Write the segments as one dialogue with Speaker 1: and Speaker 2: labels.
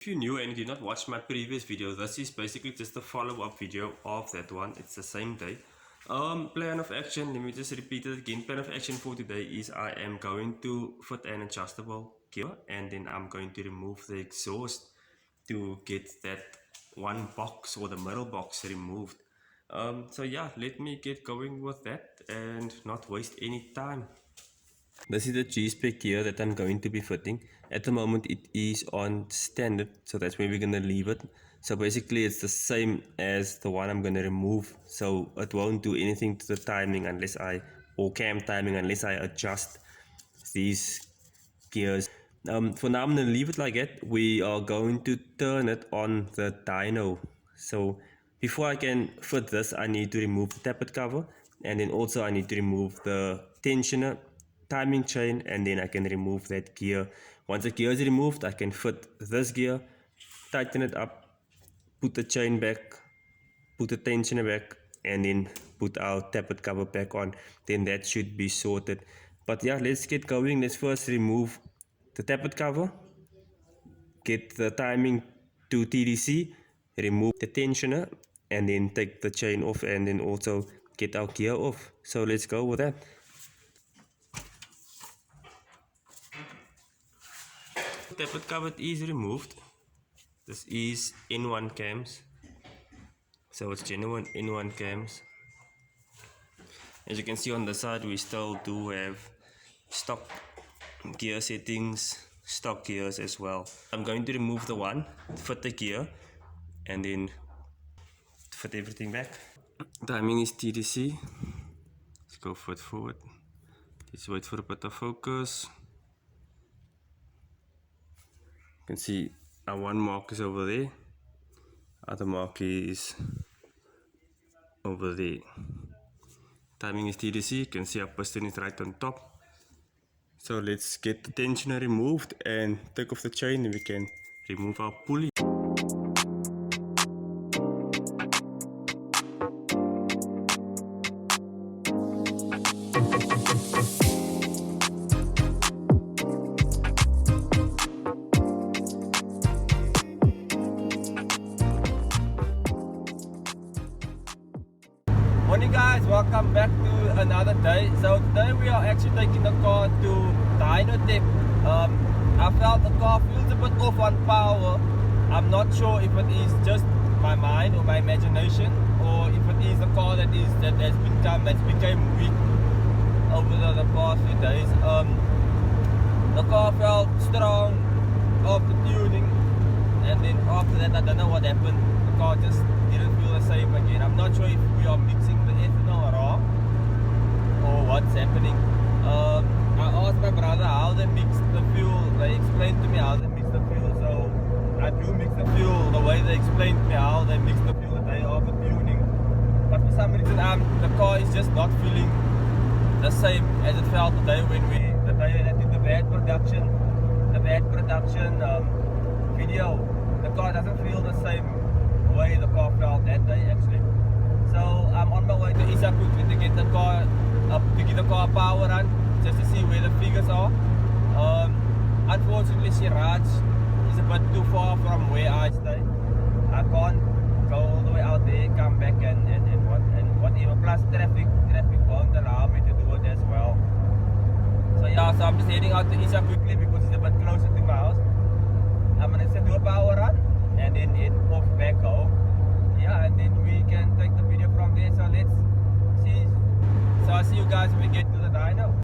Speaker 1: If you're new and you did not watch my previous video, this is basically just a follow-up video of that one. It's the same day. Plan of action, let me just repeat it again. Plan of action for today is I am going to fit an adjustable gear and then I'm going to remove the exhaust to get that one box or the middle box removed. So yeah, let me get going with that and not waste any time. This is the G-spec gear that I'm going to be fitting. At the moment it is on standard, so that's where we're going to leave it. So basically it's the same as the one I'm going to remove, so it won't do anything to the timing unless or cam timing unless I adjust these gears. For now I'm going to leave it like that. We are going to turn it on the dyno. So before I can fit this, I need to remove the tappet cover, and then also I need to remove the tensioner, timing chain, and then I can remove that gear. Once the gear is removed, I can fit this gear, tighten it up, put the chain back, put the tensioner back, and then put our tappet cover back on. Then that should be sorted. But yeah, let's get going. Let's first remove the tappet cover, get the timing to TDC, remove the tensioner, and then take the chain off, and then also get our gear off. So let's go with that. Tappet cover is removed. This is N1 cams, so it's genuine N1 cams. As you can see on the side, we still do have stock gear settings, stock gears as well. I'm going to remove the one, fit the gear, and then fit everything back. Timing is TDC. Let's go foot forward. Let's wait for a bit of focus. You can see our one mark is over there, other mark is over there. Timing is TDC. You can see our piston is right on top. So let's get the tensioner removed and take off the chain, and we can remove our pulley.
Speaker 2: Morning guys, welcome back to another day. So today we are actually taking the car to Diagnostic. I felt the car feels a bit off on power. I'm not sure if it is just my mind or my imagination, or if it is the car that became weak over the past few days. The car felt strong after tuning, and then after that I don't know what happened. The car just didn't feel the same again. I'm not sure if we are mixing the ethanol wrong or what's happening. I asked my brother how they mix the fuel. They explained to me how they mix the fuel, so I do mix the fuel the way they explained to me how they mix the fuel the day after tuning. But for some reason the car is just not feeling the same as it felt the day that I did the bad production video. The car doesn't feel the same way the car felt that day actually. So I'm on my way to Isa quickly to get the car up, to get the car power run, just to see where the figures are. Unfortunately, Siraj is a bit too far from where I stay. I can't go all the way out there, come back and whatever. Plus traffic won't allow me to do it as well. So yeah, so I'm just heading out to Isa quickly because it's a bit closer to my house. I'm gonna do a power run and then head off back home. Yeah, and then we can take the video from there. So let's see. So I'll see you guys when we get to the dyno.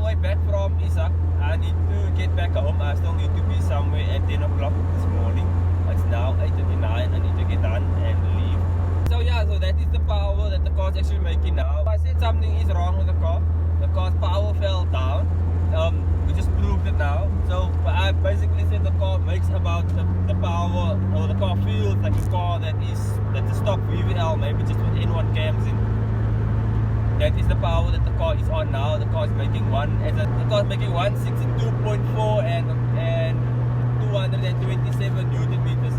Speaker 2: way back from Isaac. I need to get back home. I still need to be somewhere at 10 o'clock this morning. It's now 8:39. I need to get done and leave. So yeah, so that is the power that the car is actually making now. I said something is wrong with the car. The car's power fell down. We just proved it now. So I basically said the car makes about the power, or the car feels like a car that's a stock VVL, maybe just with N1 cams in. That is the power that the car is on now. The car is making 162.4 and 227 Newton meters.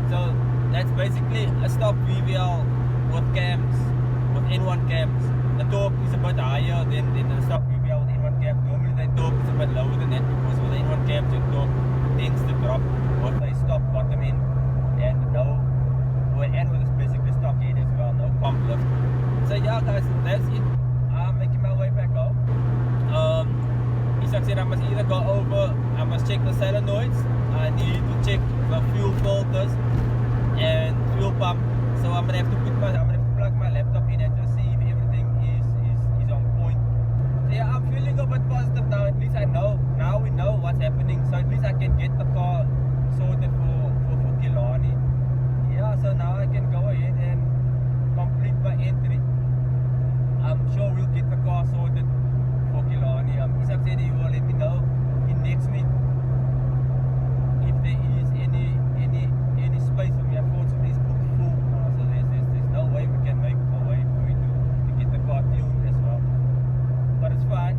Speaker 2: So that's basically a stock VVL with cams, with N1 cams. The torque is a bit higher than the stock VVL with N1 cams. Normally the torque is a bit lower than that because with the N1 cams the torque tends to drop with a stock bottom end and with basically stock head as well, no pump lift. So yeah guys, that's it. I'm making my way back home. Isaac said I must either go over, I must check the solenoids, I need to check the fuel filters and fuel pump. So I'm gonna have to plug my laptop in and just see if everything is on point. So yeah, I'm feeling a bit positive now. At least I know, now we know what's happening. So at least I can get the car sorted for Killarney. Yeah, so now I can go ahead and complete my entry. I'm sure we'll get the car sorted for Killarney. Isaac said he will let me know in next week if there is any space for me. Unfortunately, it's booked full now, so there's no way we can make a way for me to get the car tuned as well. But it's fine.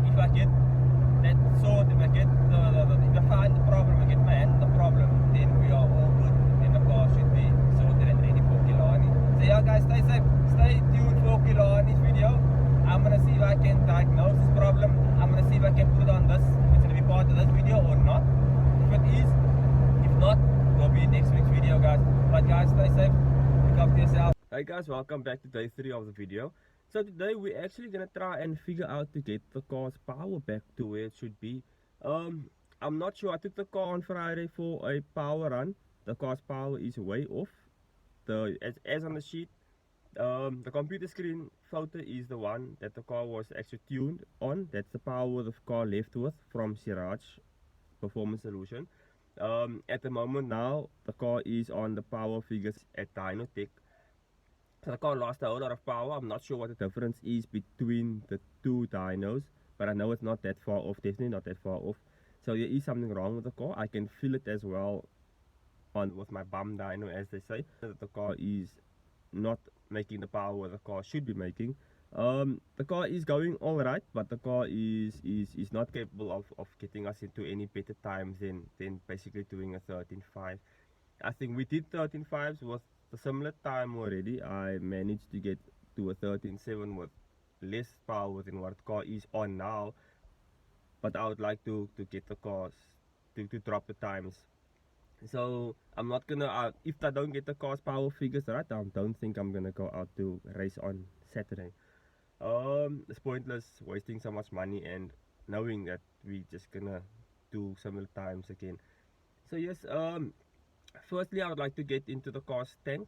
Speaker 2: If I get that sorted, if I find the problem, I get my hand the problem, then we are all good. Then the car should be sorted and ready for Killarney. So yeah guys, stay safe, stay tuned for Killarney's video. I'm gonna see if I can diagnose this problem. I'm gonna see if I can put it on this, if it's gonna be part of this video or not. If it is, if not, it'll be next week's video guys. But guys, stay safe, look after yourself. Hey guys, welcome back to day 3 of the video. So today we're actually gonna try and figure out to get the car's power back to where it should be. I'm not sure. I took the car on Friday for a power run. The car's power is way off. As on the sheet, the computer screen photo is the one that the car was actually tuned on. That's the power the car left with from Siraj Performance Solution. At the moment now, the car is on the power figures at Diagnostic. So the car lost a whole lot of power. I'm not sure what the difference is between the two dynos, but I know it's not that far off, definitely not that far off. So there is something wrong with the car. I can feel it as well with my bum dyno, as they say, that the car is not making the power the car should be making. The car is going alright, but the car is not capable of getting us into any better times than basically doing a 13.5. I think we did 13.5s with a similar time already. I managed to get to a 13.7 with less power than what the car is on now, but I would like to get the cars to drop the times. So I'm not gonna, if I don't get the car's power figures right, I don't think I'm gonna go out to race on Saturday. It's pointless wasting so much money and knowing that we just gonna do similar times again. So yes, firstly I would like to get into the car's tank.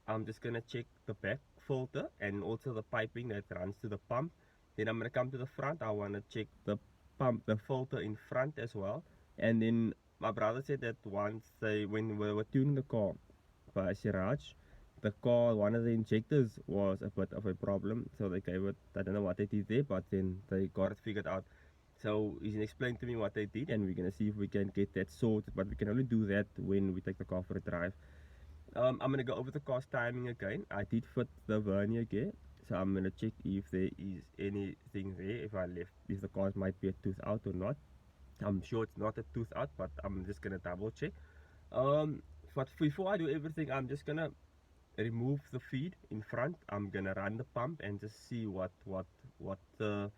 Speaker 2: I'm just gonna check the back filter and also the piping that runs to the pump. Then I'm gonna come to the front. I wanna check the filter in front as well. And then my brother said that when we were tuning the car by Siraj, the car, one of the injectors was a bit of a problem, so they gave it, I don't know what they did there, but then they got it figured out. So he's explained to me what they did, and we're gonna see if we can get that sorted, but we can only do that when we take the car for a drive. I'm gonna go over the car's timing again. I did fit the vernier gear, so I'm gonna check if there is anything there, if the car might be a tooth out or not. I'm sure it's not a tooth out, but I'm just gonna double check. But before I do everything, I'm just gonna remove the feed in front. I'm gonna run the pump and just see what the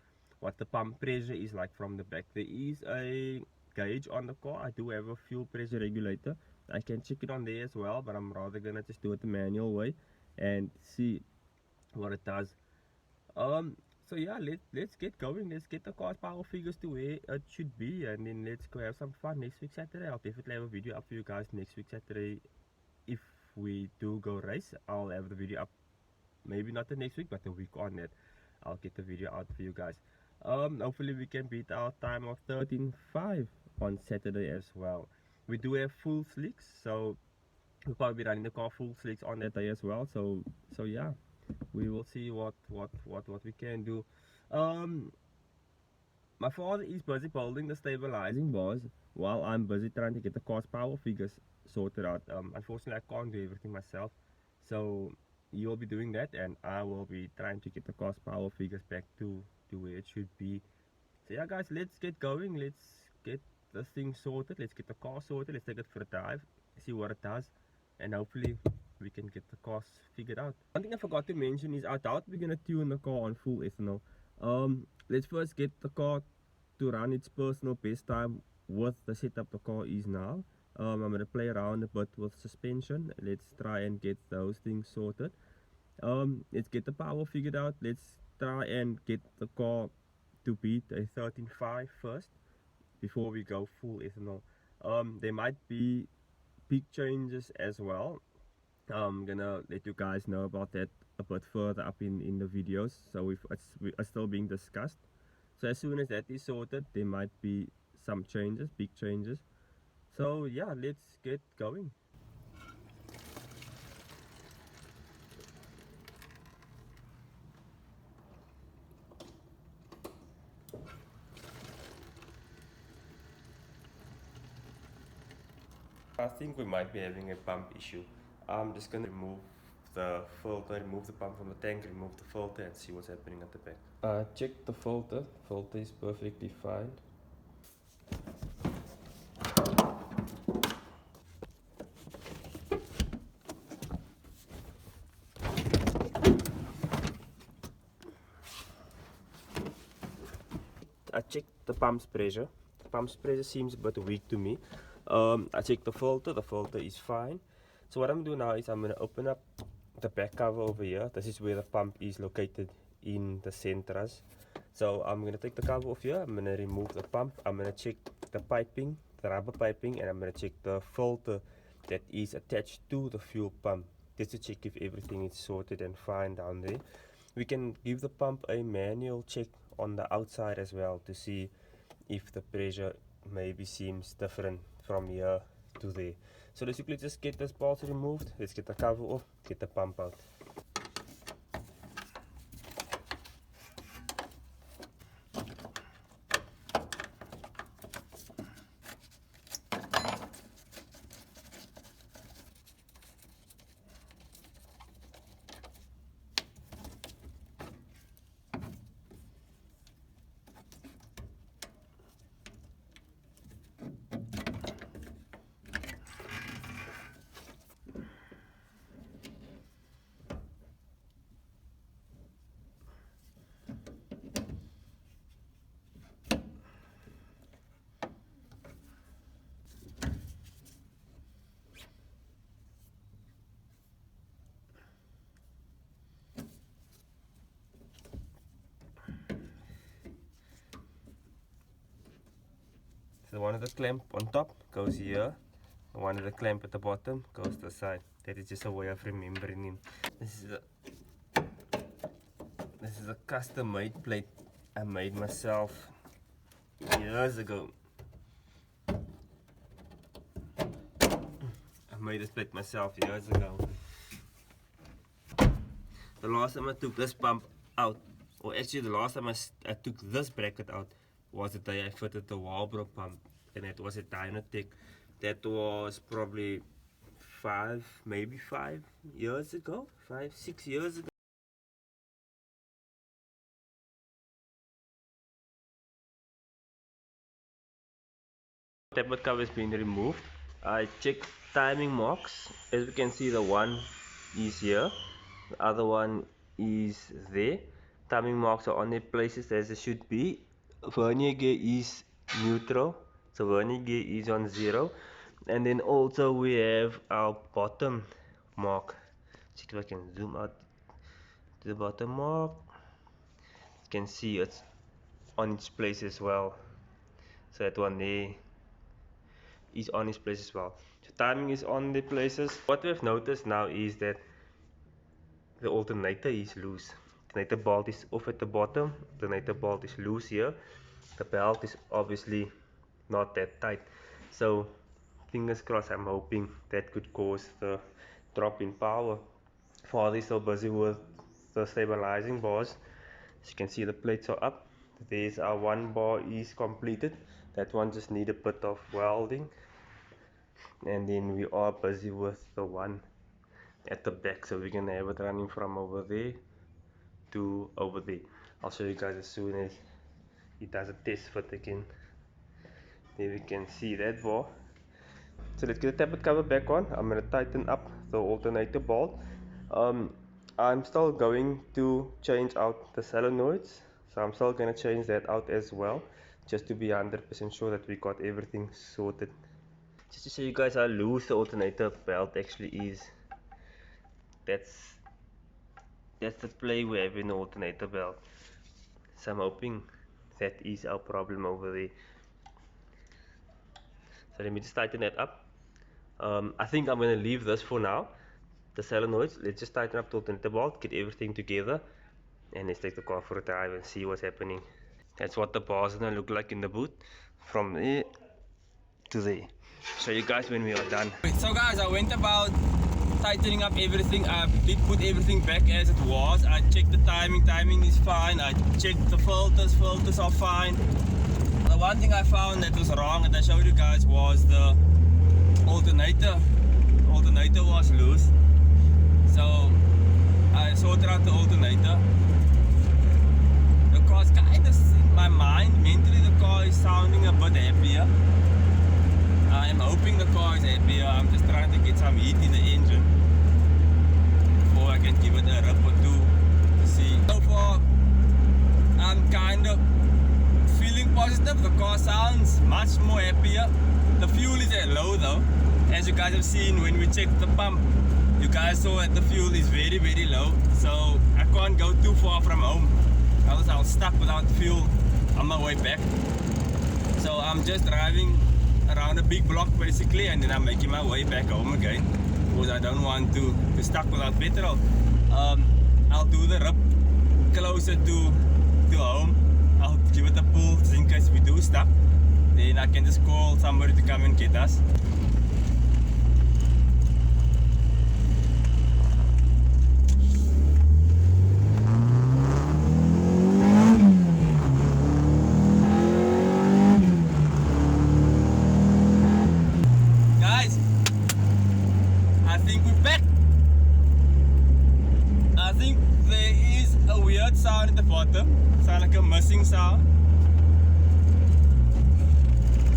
Speaker 2: pump pressure is like from the back. There is a gauge on the car. I do have a fuel pressure regulator. I can check it on there as well, but I'm rather gonna just do it the manual way and see what it does. So yeah, let's get going. Let's get the car's power figures to where it should be, and then let's go have some fun next week Saturday. I'll definitely have a video up for you guys next week Saturday. If we do go race, I'll have the video up, maybe not the next week, but the week on that I'll get the video out for you guys. Hopefully we can beat our time of 13.5 on Saturday as well. We do have full slicks, so we'll probably be running the car full slicks on that day as well. So yeah, we will see what we can do. My father is busy building the stabilizing bars while I'm busy trying to get the car's power figures sorted out. Unfortunately, I can't do everything myself, so he will be doing that, and I will be trying to get the car's power figures back to where it should be. So yeah, guys, let's get going. Let's get this thing sorted. Let's get the car sorted. Let's take it for a drive, see what it does, and hopefully we can get the cars figured out. One thing I forgot to mention is I doubt we're gonna tune the car on full ethanol. Let's first get the car to run its personal best time with the setup the car is now. I'm gonna play around a bit with suspension. Let's try and get those things sorted. Let's get the power figured out. Let's try and get the car to beat a 13.5 first before we go full ethanol. There might be big changes as well. I'm gonna let you guys know about that a bit further up in the videos, so it's still being discussed. So as soon as that is sorted, there might be some changes, big changes. So yeah, let's get going. I think we might be having a pump issue. I'm just gonna remove the filter, remove the pump from the tank, remove the filter, and see what's happening at the back. Check the filter. Filter is perfectly fine. I checked the pump's pressure. The pump's pressure seems a bit weak to me. I checked the filter is fine. So what I'm doing now is I'm going to open up the back cover over here. This is where the pump is located in the centers. So I'm going to take the cover off here. I'm going to remove the pump. I'm going to check the piping, the rubber piping, and I'm going to check the filter that is attached to the fuel pump, just to check if everything is sorted and fine down there. We can give the pump a manual check on the outside as well to see if the pressure maybe seems different from here to there. So basically just get this part removed. Let's get the cover off, get the pump out. So one of the clamp on top goes here, and one of the clamp at the bottom goes to the side. That is just a way of remembering him. This is a custom made plate I made myself years ago. I made this plate myself years ago. The last time I took this pump out, or actually the last time I took this bracket out, was the day I fitted the Walbro pump, and it was a Dynotic. That was probably 5 years ago, 6 years ago. Tapered cover has been removed. I checked timing marks. As we can see, the one is here, the other one is there. Timing marks are on their places as they should be. Vernier gear is neutral, so vernier gear is on 0. And then also we have our bottom mark. See if I can zoom out to the bottom mark. You can see it's on its place as well. So that one there is on its place as well. So timing is on the places. What we've noticed now is that the alternator is loose.
Speaker 1: alternator bolt is off at the bottom, alternator bolt is loose here, the belt is obviously not that tight. So fingers crossed, I'm hoping that could cause the drop in power. Father is so busy with the stabilizing bars. As you can see, the plates are up. There's our one bar is completed. That one just need a bit of welding, and then we are busy with the one at the back, so we're gonna have it running from over there to over there. I'll show you guys as soon as it does a test fit again. There we can see that bar. So let's get the tappet cover back on. I'm gonna tighten up the alternator bolt. I'm still going to change out the solenoids, so I'm still gonna change that out as well, just to be 100% sure that we got everything sorted. Just to show you guys how loose the alternator belt actually is. That's the play we have in the alternator belt. So I'm hoping that is our problem over there. So let me just tighten that up. I think I'm going to leave this for now. The solenoids, let's just tighten up the alternator bolt, get everything together, and let's take the car for a drive and see what's happening. That's what the bars are going to look like in the boot, from there to there. Show you guys when we are done.
Speaker 2: So guys, I went about tightening up everything. I did put everything back as it was. I checked the timing is fine. I checked the filters are fine. The one thing I found that was wrong, and I showed you guys, was the alternator. The alternator was loose. So I sorted out the alternator. The car's kind of, in my mind, mentally the car is sounding a bit happier. I am hoping the car is happier. I'm just trying to get some heat in the engine before I can give it a rip or two to see. So far, I'm kind of feeling positive. The car sounds much more happier. The fuel is at low though. As you guys have seen when we checked the pump, you guys saw that the fuel is very, very low. So I can't go too far from home, else I'll stuck without fuel on my way back. So I'm just driving around a big block basically, and then I'm making my way back home again because I don't want to be stuck without petrol. I'll do the rip closer to home. I'll give it a pull just in case we do stop. Then I can just call somebody to come and get us. Sound at the bottom, sound like a missing sound.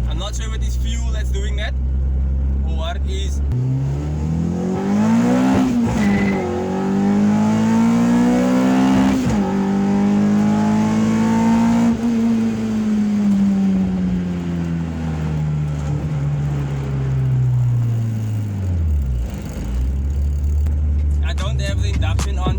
Speaker 2: I'm not sure if it is fuel that's doing that or what it is. I don't have the induction on